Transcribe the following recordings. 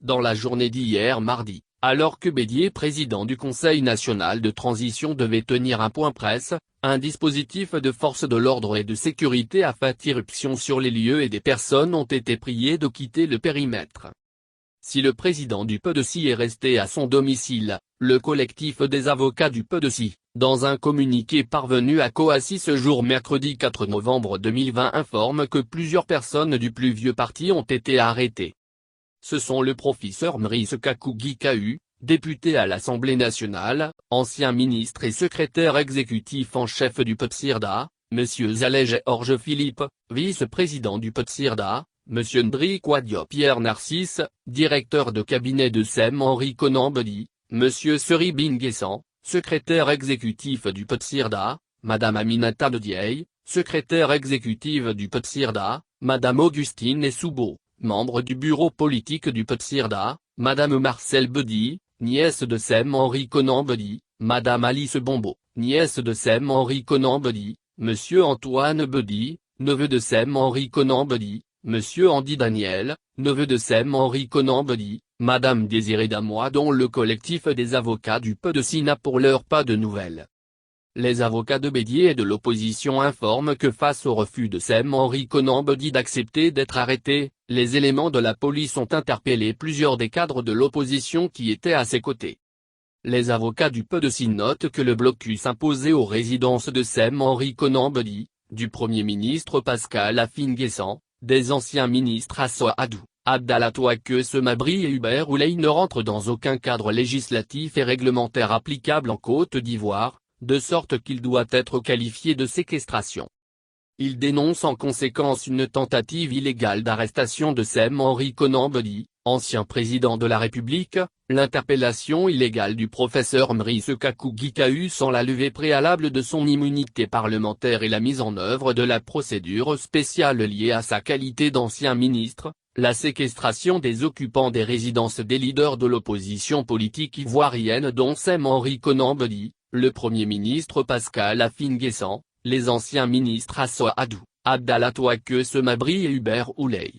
Dans la journée d'hier mardi, alors que Bédier, président du Conseil national de transition, devait tenir un point presse, un dispositif de force de l'ordre et de sécurité a fait irruption sur les lieux et des personnes ont été priées de quitter le périmètre. Si le président du PDC est resté à son domicile, le collectif des avocats du PDC, dans un communiqué parvenu à Coassi ce jour mercredi 4 novembre 2020, informe que plusieurs personnes du plus vieux parti ont été arrêtées. Ce sont le professeur Mrice Kakougi-Kahu, député à l'Assemblée nationale, ancien ministre et secrétaire exécutif en chef du PDCIRDA, M. Zaleh-Georges Philippe, vice-président du PDCIRDA, M. Ndri Kwadio Pierre Narcisse, directeur de cabinet de Sem Henri Konan Bedi, M. Seri Binguessan, secrétaire exécutif du PDCIRDA, Mme Aminata Ndiaye, secrétaire exécutive du PDCIRDA, Mme Augustine Essoubo, membre du bureau politique du PDCIRDA, Mme Marcel Bedi, nièce de Sem Henri Konan Bedi, Mme Alice Bombo, nièce de Sem Henri Konan Bedi, M. Antoine Bedi, neveu de Sem Henri Konan Bedi, M. Andy Daniel, neveu de Sem Henri Konan Bedi, Mme Désirée Damois, dont le collectif des avocats du PDC n'a pour l'heure pas de nouvelles. Les avocats de Bédier et de l'opposition informent que face au refus de Sem Henri Konan Bedi d'accepter d'être arrêté, les éléments de la police ont interpellé plusieurs des cadres de l'opposition qui étaient à ses côtés. Les avocats du PDC notent que le blocus imposé aux résidences de Sem Henri Konan Bedi, du Premier ministre Pascal Affi-N'Guessan, des anciens ministres Assa Adou, Abdallah Touaque Semabri et Hubert Ouley ne rentre dans aucun cadre législatif et réglementaire applicable en Côte d'Ivoire, de sorte qu'il doit être qualifié de séquestration. Il dénonce en conséquence une tentative illégale d'arrestation de Sem Henri Konan Bedi, ancien président de la République, l'interpellation illégale du professeur Mrice Kakougi-Kahu sans la levée préalable de son immunité parlementaire et la mise en œuvre de la procédure spéciale liée à sa qualité d'ancien ministre, la séquestration des occupants des résidences des leaders de l'opposition politique ivoirienne dont Sem Henri Konan Bedi, le Premier ministre Pascal Affi-N'Guessan, les anciens ministres Assa Adou, Abdallah Touaque Semabri et Hubert Ouley.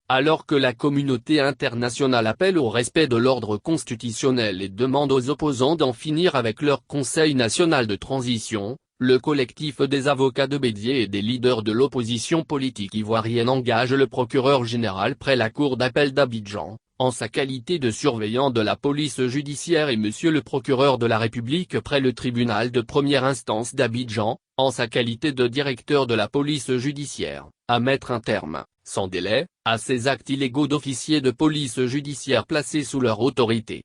Alors que la communauté internationale appelle au respect de l'ordre constitutionnel et demande aux opposants d'en finir avec leur Conseil national de transition, le collectif des avocats de Bédier et des leaders de l'opposition politique ivoirienne engage le procureur général près la cour d'appel d'Abidjan, en sa qualité de surveillant de la police judiciaire, et monsieur le procureur de la République près le tribunal de première instance d'Abidjan, en sa qualité de directeur de la police judiciaire, à mettre un terme, sans délai, à ces actes illégaux d'officiers de police judiciaire placés sous leur autorité.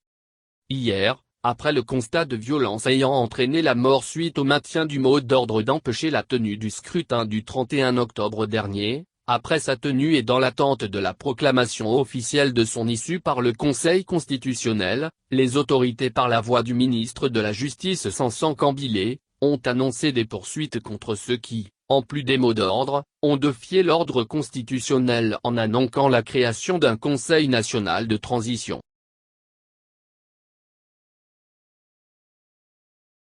Hier, après le constat de violence ayant entraîné la mort suite au maintien du mot d'ordre d'empêcher la tenue du scrutin du 31 octobre dernier, après sa tenue et dans l'attente de la proclamation officielle de son issue par le Conseil constitutionnel, les autorités par la voix du ministre de la Justice Sansan Cambilé, ont annoncé des poursuites contre ceux qui, en plus des mots d'ordre, ont défié l'ordre constitutionnel en annonçant la création d'un Conseil national de transition.